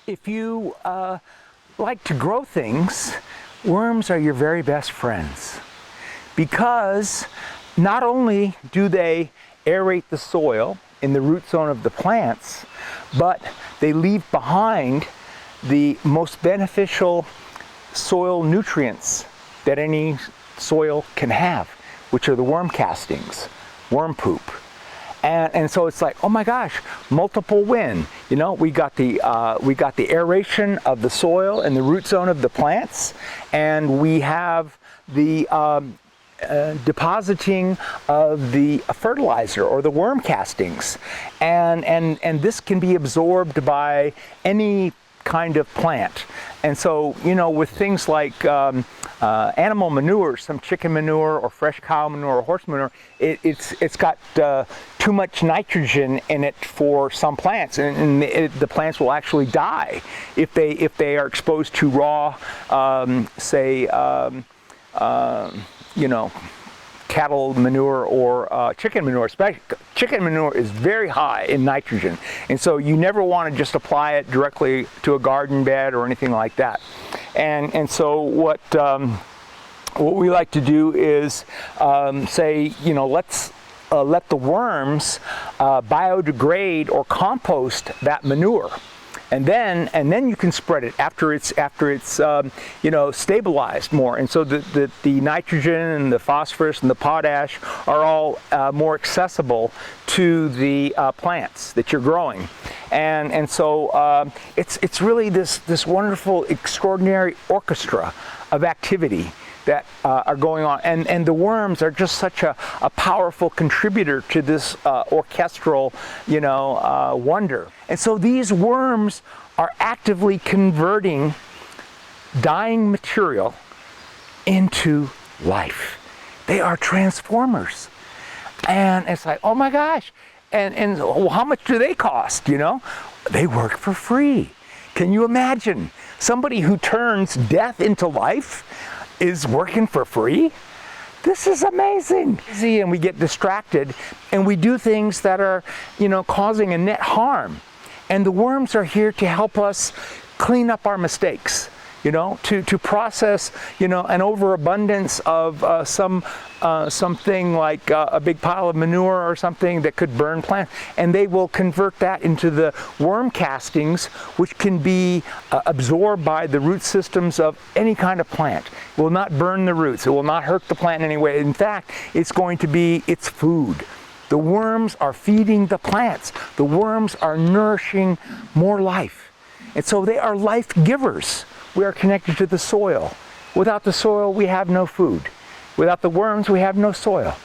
If you like to grow things, worms are your very best friends, because not only do they aerate the soil in the root zone of the plants, but they leave behind the most beneficial soil nutrients that any soil can have, which are the worm castings, worm poop. And so it's like, oh my gosh, multiple win. You know, we got the aeration of the soil and the root zone of the plants, and we have the depositing of the fertilizer or the worm castings, and this can be absorbed by any kind of plant. And so, you know, with things like animal manure, some chicken manure or fresh cow manure or horse manure, it's got too much nitrogen in it for some plants, and the plants will actually die if they are exposed to raw, you know, cattle manure or chicken manure. Especially chicken manure is very high in nitrogen, and so you never want to just apply it directly to a garden bed or anything like that. And so what we like to do is say, you know, let's let the worms biodegrade or compost that manure. And then you can spread it after it's you know, stabilized more, and so the nitrogen and the phosphorus and the potash are all more accessible to the plants that you're growing, and so it's really this wonderful, extraordinary orchestra of activity that are going on, and the worms are just such a powerful contributor to this orchestral, you know, wonder. And so these worms are actively converting dying material into life. They are transformers, and it's like, oh my gosh, and well, how much do they cost? You know, they work for free. Can you imagine somebody who turns death into life is working for free? This is amazing. And we get distracted and we do things that are, you know, causing a net harm. And the worms are here to help us clean up our mistakes, you know, to process, you know, an overabundance of something like a big pile of manure or something that could burn plants, and they will convert that into the worm castings, which can be absorbed by the root systems of any kind of plant. It will not burn the roots. It will not hurt the plant in any way. In fact, it's going to be its food. The worms are feeding the plants. The worms are nourishing more life. And so they are life givers. We are connected to the soil. Without the soil, we have no food. Without the worms, we have no soil.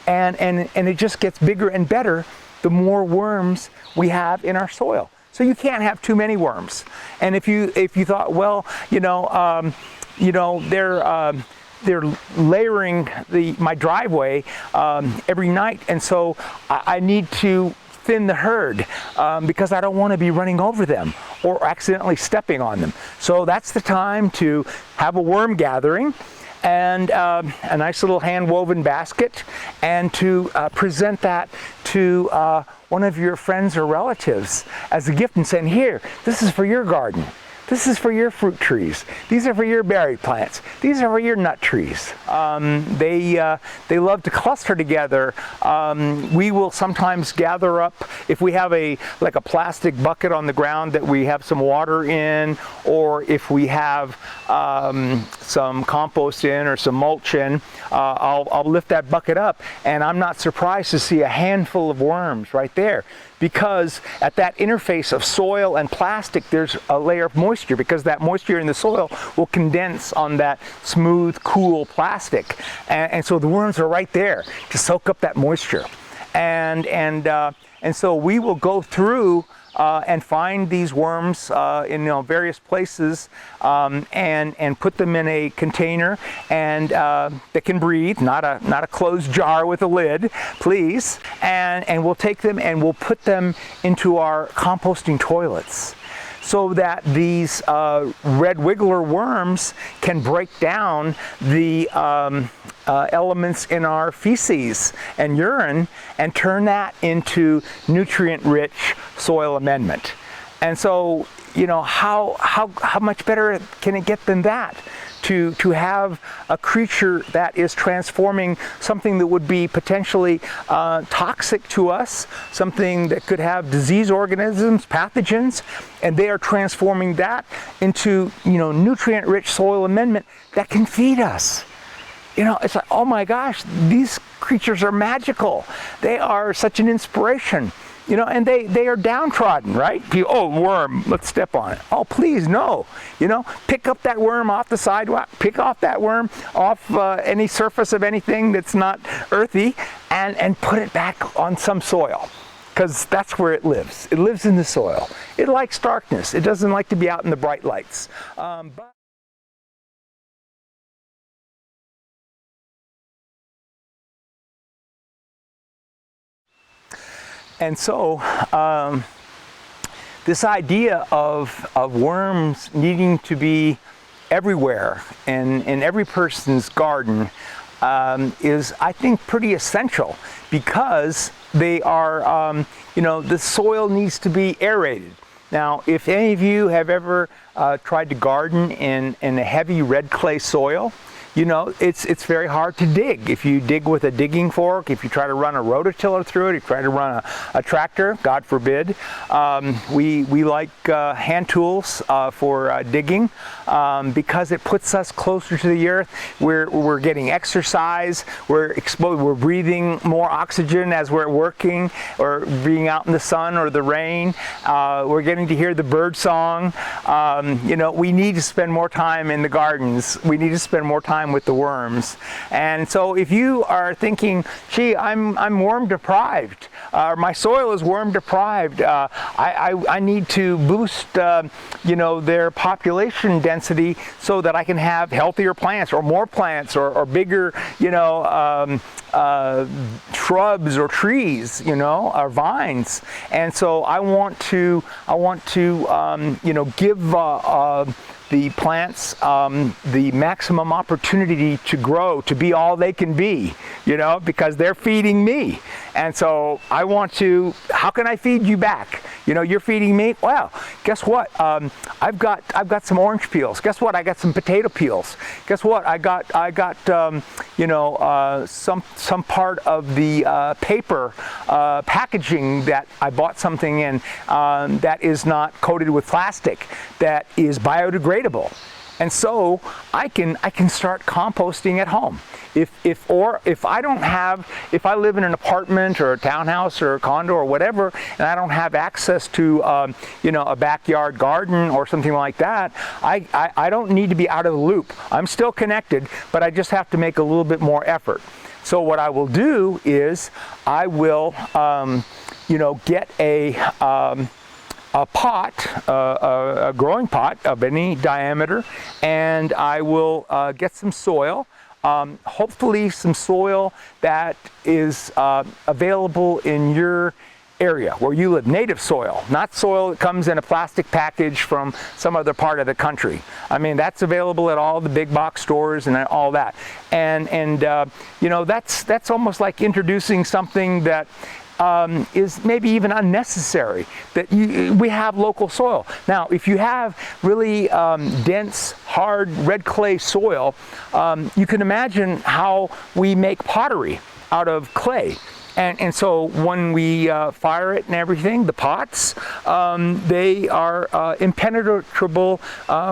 And it just gets bigger and better the more worms we have in our soil. So you can't have too many worms. And if you thought, well, you know, they're layering my driveway every night, and so I need to thin the herd because I don't want to be running over them or accidentally stepping on them. So that's the time to have a worm gathering and a nice little hand-woven basket, and to present that to one of your friends or relatives as a gift and saying, here, this is for your garden. This is for your fruit trees. These are for your berry plants. These are for your nut trees. They love to cluster together. We will sometimes gather up, if we have like a plastic bucket on the ground that we have some water in, or if we have some compost in or some mulch in, I'll lift that bucket up, and I'm not surprised to see a handful of worms right there. Because at that interface of soil and plastic, there's a layer of moisture, because that moisture in the soil will condense on that smooth, cool plastic. And so the worms are right there to soak up that moisture. And so we will go through and find these worms in various places, and put them in a container and that can breathe, not a closed jar with a lid, please. And we'll take them and we'll put them into our composting toilets, so that these red wiggler worms can break down the elements in our feces and urine and turn that into nutrient-rich soil amendment. And so, you know, how much better can it get than that? To have a creature that is transforming something that would be potentially toxic to us, something that could have disease organisms, pathogens, and they are transforming that into, you know, nutrient-rich soil amendment that can feed us. You know, it's like, oh my gosh, these creatures are magical. They are such an inspiration. You know, and they are downtrodden, right? People, oh, worm, let's step on it. Oh, please, no. You know, pick up that worm off the sidewalk, pick off that worm off any surface of anything that's not earthy, and put it back on some soil. Because that's where it lives. It lives in the soil. It likes darkness. It doesn't like to be out in the bright lights. And so this idea of worms needing to be everywhere in every person's garden is, I think, pretty essential, because they are, you know, the soil needs to be aerated. Now, if any of you have ever tried to garden in a heavy red clay soil, you know, it's very hard to dig. If you dig with a digging fork, if you try to run a rototiller through it, if you try to run a tractor, God forbid. We like hand tools for digging because it puts us closer to the earth. We're getting exercise, we're breathing more oxygen as we're working or being out in the sun or the rain. We're getting to hear the bird song. You know, we need to spend more time in the gardens. We need to spend more time with the worms. And so if you are thinking, gee, I'm worm deprived, my soil is worm deprived, I need to boost you know, their population density so that I can have healthier plants or more plants or bigger, you know, shrubs or trees, you know, or vines. And so I want to you know, give the plants the maximum opportunity to grow, to be all they can be, you know, because they're feeding me. And so I want to, how can I feed you back? You know, you're feeding me. Well, guess what? I've got some orange peels. Guess what? I got some potato peels. Guess what? I got you know, some part of the paper packaging that I bought something in that is not coated with plastic, that is biodegradable. And so I can start composting at home. If I live in an apartment or a townhouse or a condo or whatever, and I don't have access to you know, a backyard garden or something like that, I don't need to be out of the loop. I'm still connected, but I just have to make a little bit more effort. So what I will do is I will you know, get a pot, a growing pot of any diameter, and I will get some soil, hopefully some soil that is available in your area where you live, native soil, not soil that comes in a plastic package from some other part of the country. I mean, that's available at all the big box stores and all that. And you know, that's almost like introducing something that is maybe even unnecessary, that we have local soil. Now, if you have really dense, hard, red clay soil, you can imagine how we make pottery out of clay. And so when we fire it and everything, the pots, they are impenetrable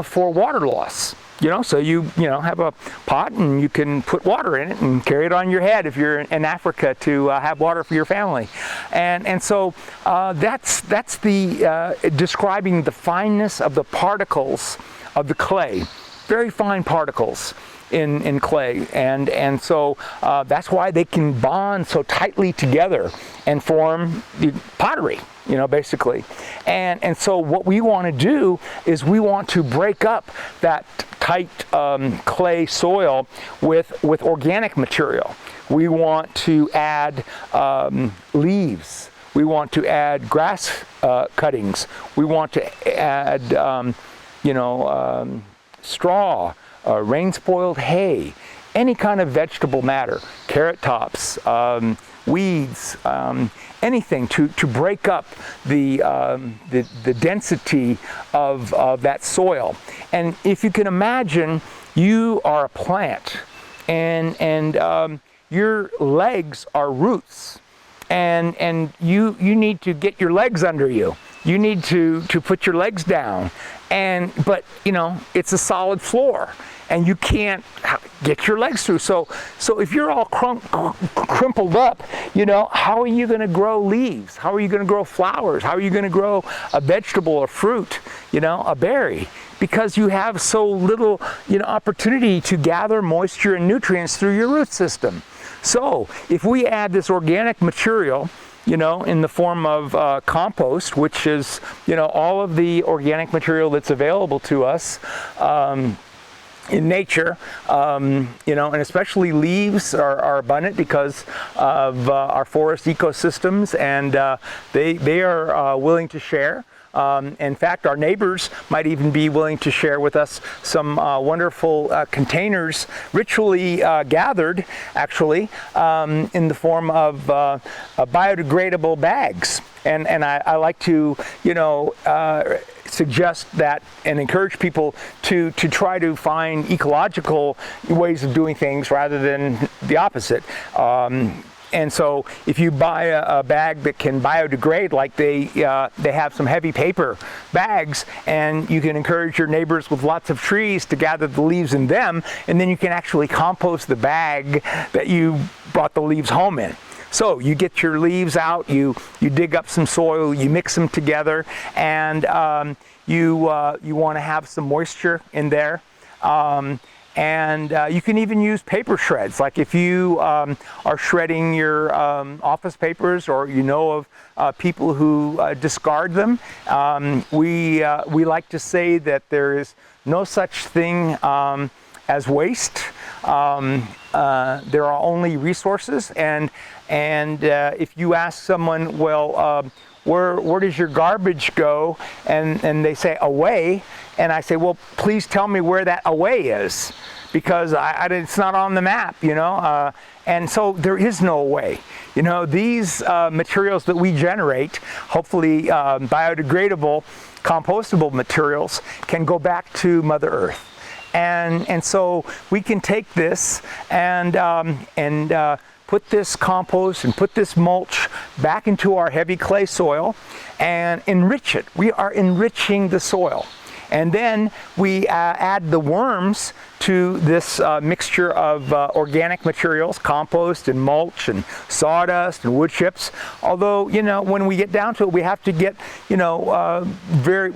for water loss. You know, so you know, have a pot and you can put water in it and carry it on your head if you're in Africa to have water for your family. And so that's the describing the fineness of the particles of the clay, very fine particles in clay, and so that's why they can bond so tightly together and form pottery, you know, basically. And so what we want to do is we want to break up that tight clay soil with organic material. We want to add leaves. We want to add grass cuttings. We want to add you know, straw, rain-spoiled hay, any kind of vegetable matter, carrot tops, weeds, anything to break up the density of that soil. And if you can imagine, you are a plant, and your legs are roots, and you need to get your legs under you. You need to put your legs down, but you know, it's a solid floor, and you can't get your legs through. So if you're all crumpled up, you know, how are you going to grow leaves? How are you going to grow flowers? How are you going to grow a vegetable, a fruit, you know, a berry? Because you have so little, you know, opportunity to gather moisture and nutrients through your root system. So if we add this organic material, you know, in the form of compost, which is, you know, all of the organic material that's available to us in nature, you know, and especially leaves are abundant because of our forest ecosystems, and they are willing to share. In fact, our neighbors might even be willing to share with us some wonderful containers, ritually gathered, actually, in the form of biodegradable bags. And I like to, you know, suggest that and encourage people to try to find ecological ways of doing things rather than the opposite. And so if you buy a bag that can biodegrade, like they have some heavy paper bags, and you can encourage your neighbors with lots of trees to gather the leaves in them, and then you can actually compost the bag that you brought the leaves home in. So you get your leaves out, you dig up some soil, you mix them together, and you want to have some moisture in there. And you can even use paper shreds. Like if you are shredding your office papers, or you know of people who discard them, we like to say that there is no such thing as waste. There are only resources, and if you ask someone, well, where does your garbage go, and they say away, and I say, well, please tell me where that away is, because it's not on the map, you know, and so there is no way. You know, these materials that we generate, hopefully biodegradable, compostable materials, can go back to Mother Earth. And so we can take this and put this compost and put this mulch back into our heavy clay soil and enrich it. We are enriching the soil. And then we add the worms to this mixture of organic materials, compost and mulch and sawdust and wood chips. Although, you know, when we get down to it, we have to get, you know,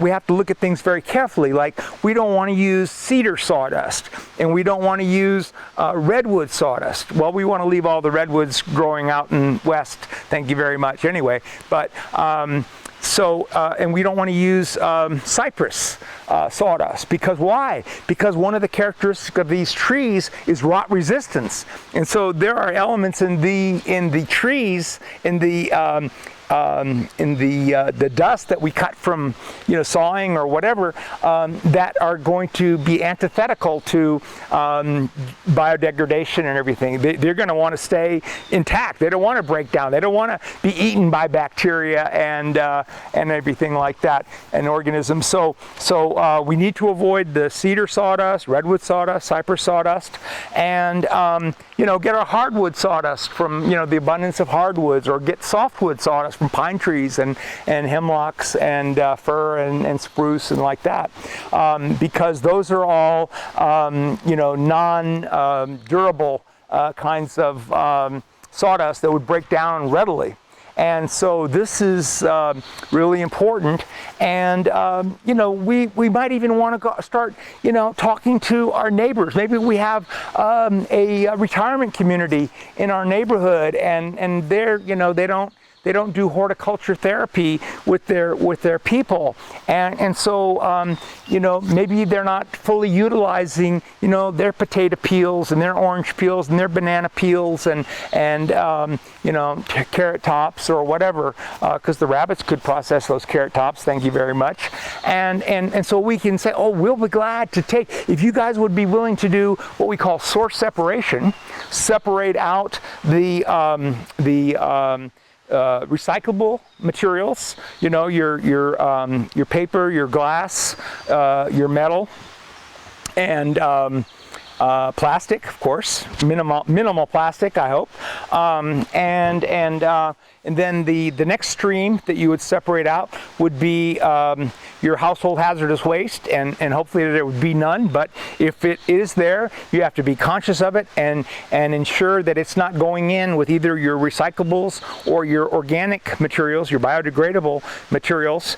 we have to look at things very carefully. Like, we don't want to use cedar sawdust, and we don't want to use redwood sawdust. Well, we want to leave all the redwoods growing out in west. Thank you very much. Anyway, but and we don't want to use cypress sawdust, because why? Because one of the characteristics of these trees is rot resistance, and so there are elements in the trees, in the dust that we cut from, you know, sawing or whatever, that are going to be antithetical to biodegradation and everything. They're going to want to stay intact. They don't want to break down. They don't want to be eaten by bacteria and everything like that, and organisms. So we need to avoid the cedar sawdust, redwood sawdust, cypress sawdust, and you know, get our hardwood sawdust from, you know, the abundance of hardwoods, or get softwood sawdust from pine trees and hemlocks and fir and spruce and like that, because those are all you know, non-durable kinds of sawdust that would break down readily. And so this is really important, and you know, we might even want to start, you know, talking to our neighbors. Maybe we have a retirement community in our neighborhood, and they're, you know, they don't do horticulture therapy with their people, and so you know, maybe they're not fully utilizing, you know, their potato peels and their orange peels and their banana peels and you know, carrot tops or whatever, because the rabbits could process those carrot tops. Thank you very much. And so we can say, oh, we'll be glad to take, if you guys would be willing to do what we call source separation, separate out the recyclable materials, you know, your paper, your glass, your metal, and plastic, of course, minimal plastic, I hope, and then the next stream that you would separate out would be your household hazardous waste, and hopefully there would be none, but if it is there, you have to be conscious of it and ensure that it's not going in with either your recyclables or your organic materials, your biodegradable materials.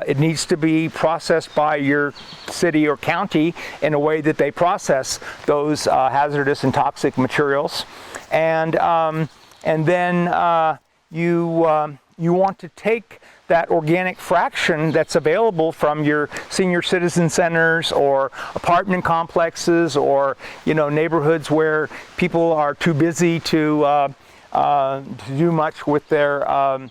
It needs to be processed by your city or county in a way that they process those hazardous and toxic materials, and then you want to take that organic fraction that's available from your senior citizen centers or apartment complexes, or, you know, neighborhoods where people are too busy to do much with their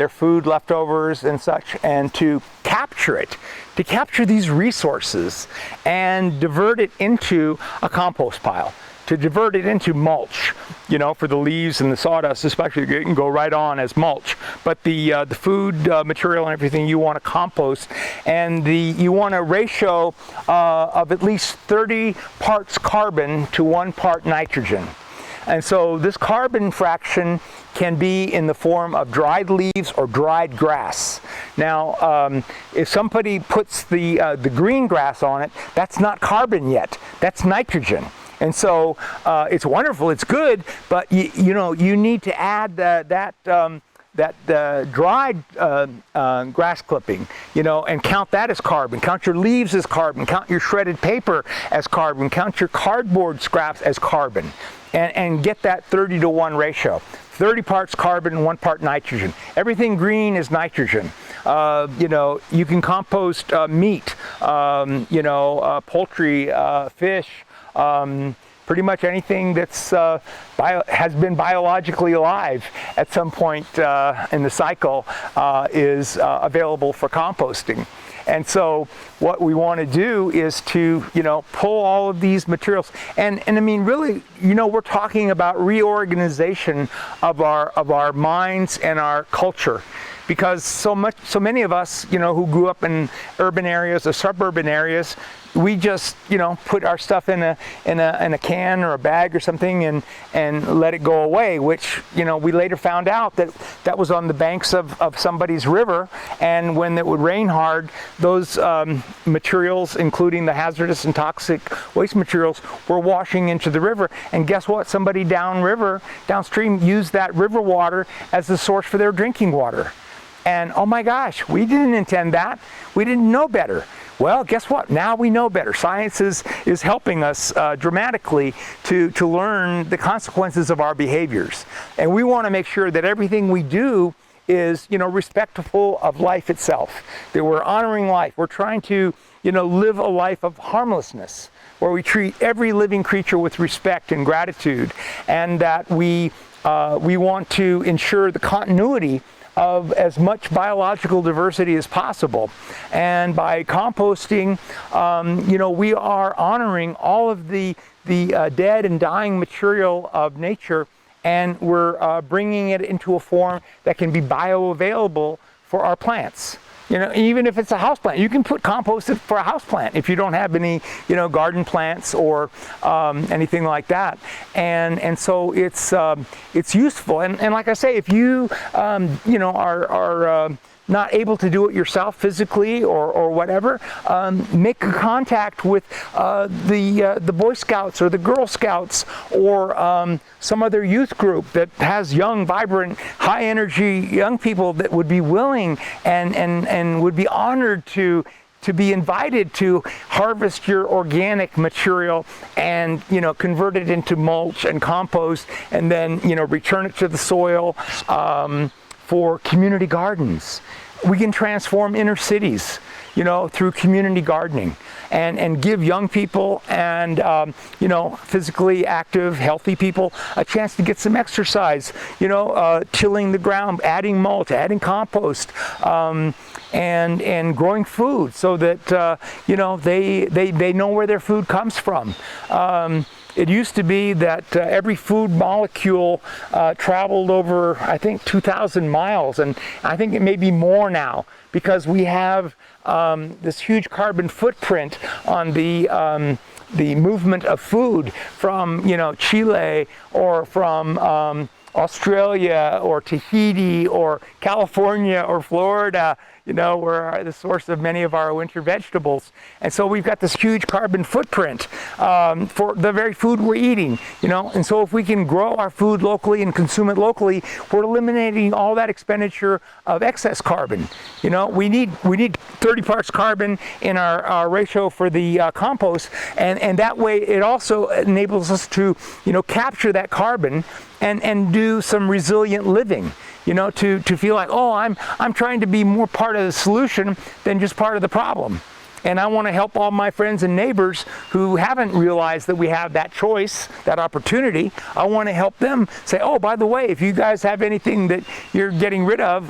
food leftovers and such, and to capture these resources and divert it into a compost pile, to divert it into mulch, you know, for the leaves and the sawdust especially. It can go right on as mulch, but the food material and everything you want to compost, and you want a ratio of at least 30 parts carbon to 1 part nitrogen. And so this carbon fraction can be in the form of dried leaves or dried grass. Now, if somebody puts the green grass on it, that's not carbon yet, that's nitrogen. And so it's wonderful, it's good, but you know, you need to add that dried grass clipping, you know, and count that as carbon. Count your leaves as carbon. Count your shredded paper as carbon. Count your cardboard scraps as carbon, and get that 30 to 1 ratio. 30 parts carbon, 1 part nitrogen. Everything green is nitrogen. You know, you can compost meat, you know, poultry, fish, pretty much anything that's has been biologically alive at some point in the cycle is available for composting. And so what we want to do is to, you know, pull all of these materials, and I mean, really, you know, we're talking about reorganization of our minds and our culture. Because so many of us, you know, who grew up in urban areas or suburban areas, we just, you know, put our stuff in a can or a bag or something and let it go away, which, you know, we later found out that was on the banks of somebody's river, and when it would rain hard, those materials, including the hazardous and toxic waste materials, were washing into the river. And guess what? Somebody downstream used that river water as the source for their drinking water. And oh my gosh, we didn't intend that. We didn't know better. Well, guess what? Now we know better. Science is helping us dramatically to learn the consequences of our behaviors. And we want to make sure that everything we do is, you know, respectful of life itself, that we're honoring life. We're trying to, you know, live a life of harmlessness, where we treat every living creature with respect and gratitude, and that we want to ensure the continuity of as much biological diversity as possible. And by composting, you know, we are honoring all of the dead and dying material of nature, and we're bringing it into a form that can be bioavailable for our plants. You know, even if it's a house plant, you can put compost for a house plant if you don't have any, you know, garden plants or anything like that. And so it's useful. And like I say, if you you know, are not able to do it yourself physically or whatever, make contact with the Boy Scouts or the Girl Scouts or some other youth group that has young, vibrant, high energy young people that would be willing and would be honored to be invited to harvest your organic material and, you know, convert it into mulch and compost, and then, you know, return it to the soil for community gardens. We can transform inner cities, you know, through community gardening, and give young people and, you know, physically active, healthy people a chance to get some exercise, you know, tilling the ground, adding mulch, adding compost, and growing food so that, you know, they know where their food comes from. It used to be that every food molecule traveled over, I think, 2,000 miles, and I think it may be more now, because we have this huge carbon footprint on the movement of food from, Chile, or from Australia, or Tahiti, or California, or Florida, where the source of many of our winter vegetables. And so we've got this huge carbon footprint for the very food we're eating, And so if we can grow our food locally and consume it locally, we're eliminating all that expenditure of excess carbon. We need 30 parts carbon in our ratio for the compost, and that way it also enables us to, capture that carbon and do some resilient living. To feel like, oh, I'm trying to be more part of the solution than just part of the problem. And I want to help all my friends and neighbors who haven't realized that we have that choice, that opportunity. I want to help them say, oh, by the way, if you guys have anything that you're getting rid of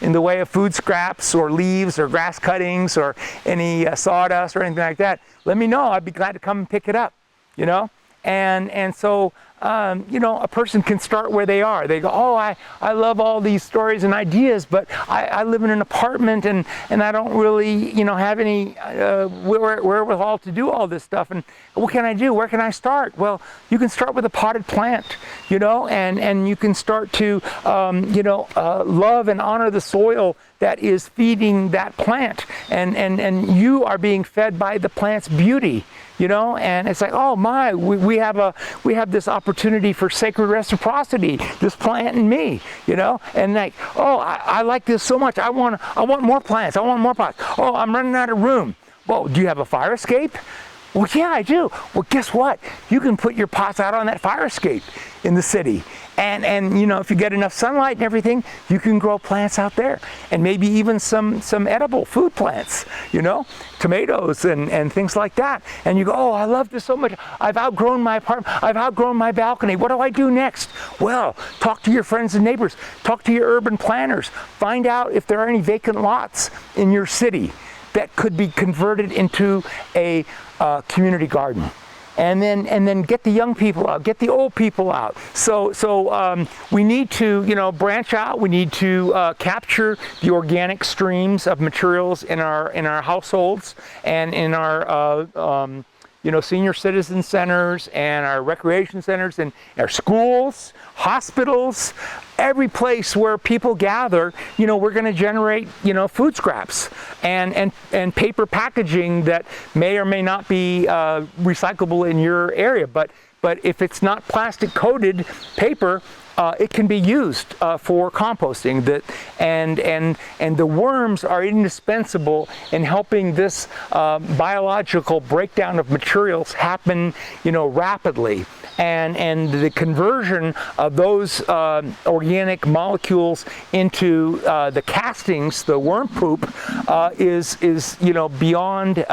in the way of food scraps or leaves or grass cuttings or any sawdust or anything like that, let me know. I'd be glad to come and pick it up, And so, a person can start where they are. They go, oh, I love all these stories and ideas, but I live in an apartment and I don't really, have any wherewithal to do all this stuff. And what can I do? Where can I start? Well, you can start with a potted plant, and you can start to, love and honor the soil that is feeding that plant. And you are being fed by the plant's beauty. And it's like, oh my, we have this opportunity for sacred reciprocity, this plant and me, and like, oh, I like this so much. I want more plants. I want more pots. Oh, I'm running out of room. Well, do you have a fire escape? Well, yeah, I do. Well, guess what? You can put your pots out on that fire escape in the city. And if you get enough sunlight and everything, you can grow plants out there, and maybe even some edible food plants, tomatoes and things like that. And you go, oh, I love this so much. I've outgrown my apartment. I've outgrown my balcony. What do I do next? Well, talk to your friends and neighbors. Talk to your urban planners. Find out if there are any vacant lots in your city that could be converted into a community garden. And then get the young people out, get the old people out. So we need to, branch out. We need to capture the organic streams of materials in our households and in our senior citizen centers and our recreation centers and our schools, hospitals, every place where people gather. We're going to generate, food scraps and paper packaging that may or may not be recyclable in your area. But if it's not plastic coated paper, it can be used for composting. And the worms are indispensable in helping this biological breakdown of materials happen, rapidly. And the conversion of those organic molecules into the castings, the worm poop, is beyond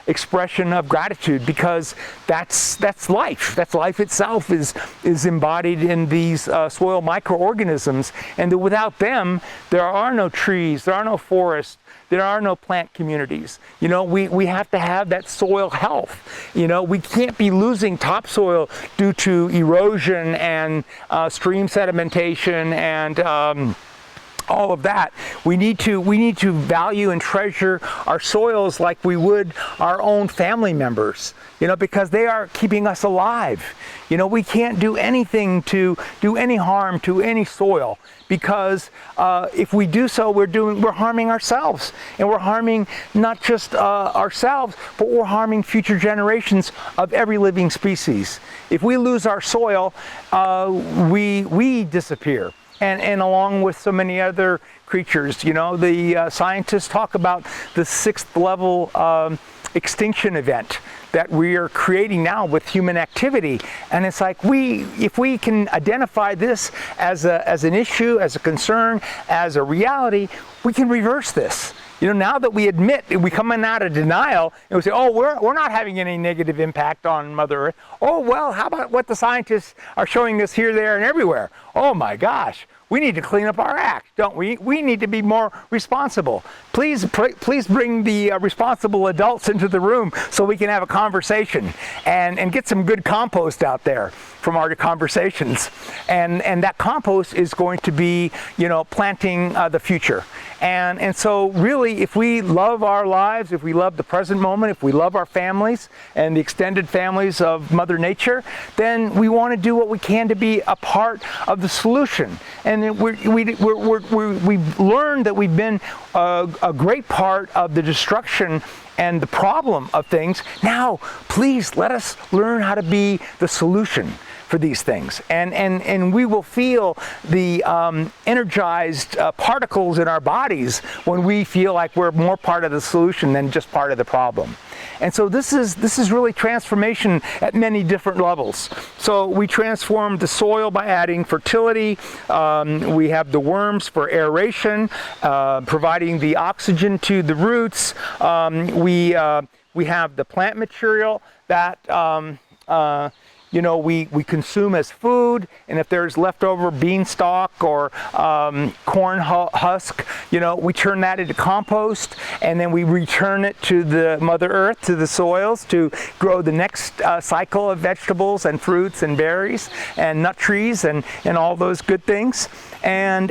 expression of gratitude, because that's life. That's life itself is embodied in these soil microorganisms, and that without them, there are no trees, there are no forests, there are no plant communities. We have to have that soil health. We can't be losing topsoil due to erosion and stream sedimentation and all of that. We need to value and treasure our soils like we would our own family members, because they are keeping us alive. We can't do anything to do any harm to any soil, because if we do so, we're harming ourselves, and we're harming not just ourselves, but we're harming future generations of every living species. If we lose our soil, we disappear. And along with so many other creatures, the scientists talk about the 6th level extinction event that we are creating now with human activity. And it's like, if we can identify this as an issue, as a concern, as a reality, we can reverse this. Now that we admit, we come in out of denial and we say, oh, we're not having any negative impact on Mother Earth. Oh, well, how about what the scientists are showing us here, there, and everywhere? Oh my gosh, we need to clean up our act, don't we? We need to be more responsible. Please bring the responsible adults into the room so we can have a conversation and get some good compost out there from our conversations. And that compost is going to be, you know, planting the future. And so really, if we love our lives, if we love the present moment, if we love our families and the extended families of Mother Nature, then we want to do what we can to be a part of the solution. And we've learned that we've been a great part of the destruction and the problem of things. Now, please let us learn how to be the solution for these things, and we will feel the energized particles in our bodies when we feel like we're more part of the solution than just part of the problem. And so this is really transformation at many different levels. So we transform the soil by adding fertility. We have the worms for aeration, providing the oxygen to the roots. We have the plant material that you know, we consume as food, and if there's leftover beanstalk or corn husk, you know, we turn that into compost, and then we return it to the Mother Earth, to the soils, to grow the next cycle of vegetables and fruits and berries and nut trees and all those good things. And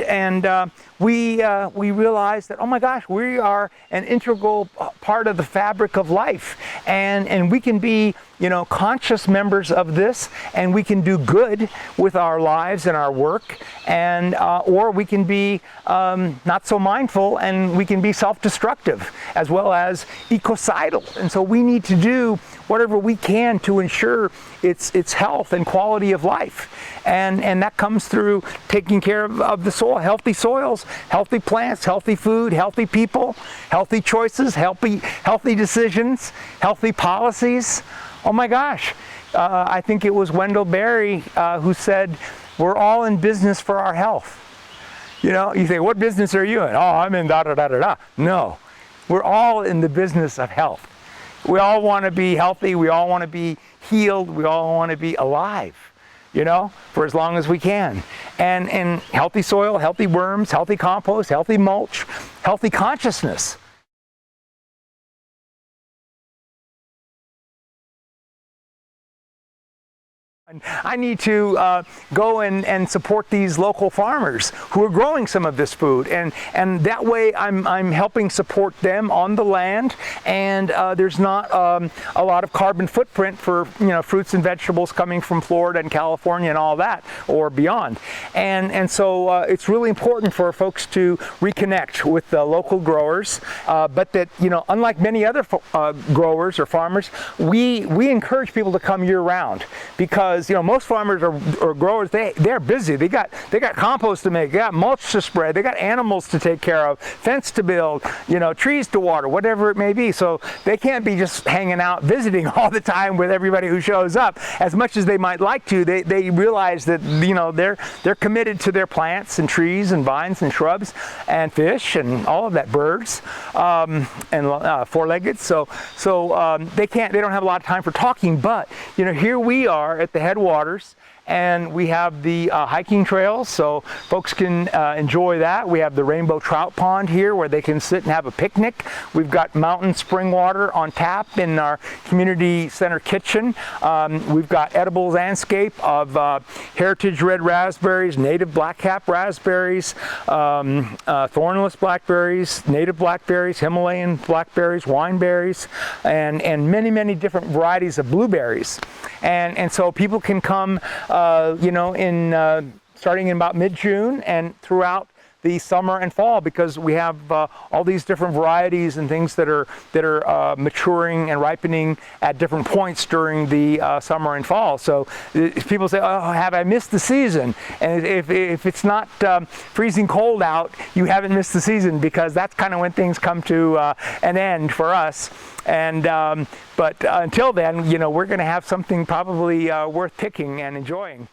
we realize that, oh my gosh, we are an integral part of the fabric of life, and we can be, you know, conscious members of this, and we can do good with our lives and our work, and or we can be not so mindful, and we can be self-destructive as well as ecocidal. And so we need to do whatever we can to ensure its health and quality of life, and that comes through taking care of the soil, healthy soils, healthy plants, healthy food, healthy people, healthy choices, healthy decisions, healthy policies. Oh my gosh, I think it was Wendell Berry who said, we're all in business for our health. You know, you say, what business are you in? Oh, I'm in da-da-da-da-da. No, we're all in the business of health. We all want to be healthy, we all want to be healed, we all want to be alive, you know, for as long as we can. And healthy soil, healthy worms, healthy compost, healthy mulch, healthy consciousness. I need to go and support these local farmers who are growing some of this food, and that way I'm helping support them on the land, and there's not a lot of carbon footprint for, you know, fruits and vegetables coming from Florida and California and all that, or beyond. And so it's really important for folks to reconnect with the local growers, but that, you know, unlike many other growers or farmers, we encourage people to come year-round, because, you know, most farmers or growers, they're busy. They got compost to make, they got mulch to spread, they got animals to take care of, fence to build, you know, trees to water, whatever it may be. So they can't be just hanging out visiting all the time with everybody who shows up. As much as they might like to, they realize that, you know, they're committed to their plants and trees and vines and shrubs and fish and all of that, birds and four-legged. So they don't have a lot of time for talking. But, you know, here we are at the headwaters, and we have the hiking trails, so folks can enjoy that. We have the rainbow trout pond here where they can sit and have a picnic. We've got mountain spring water on tap in our community center kitchen. We've got edible landscape of heritage red raspberries, native blackcap raspberries, thornless blackberries, native blackberries, Himalayan blackberries, wineberries, and many different varieties of blueberries. And so people can come, you know, starting in about mid-June and throughout the summer and fall, because we have all these different varieties and things that are maturing and ripening at different points during the summer and fall. So if people say, oh, have I missed the season? And if it's not freezing cold out, you haven't missed the season, because that's kind of when things come to an end for us. And but until then, you know, we're going to have something probably worth picking and enjoying.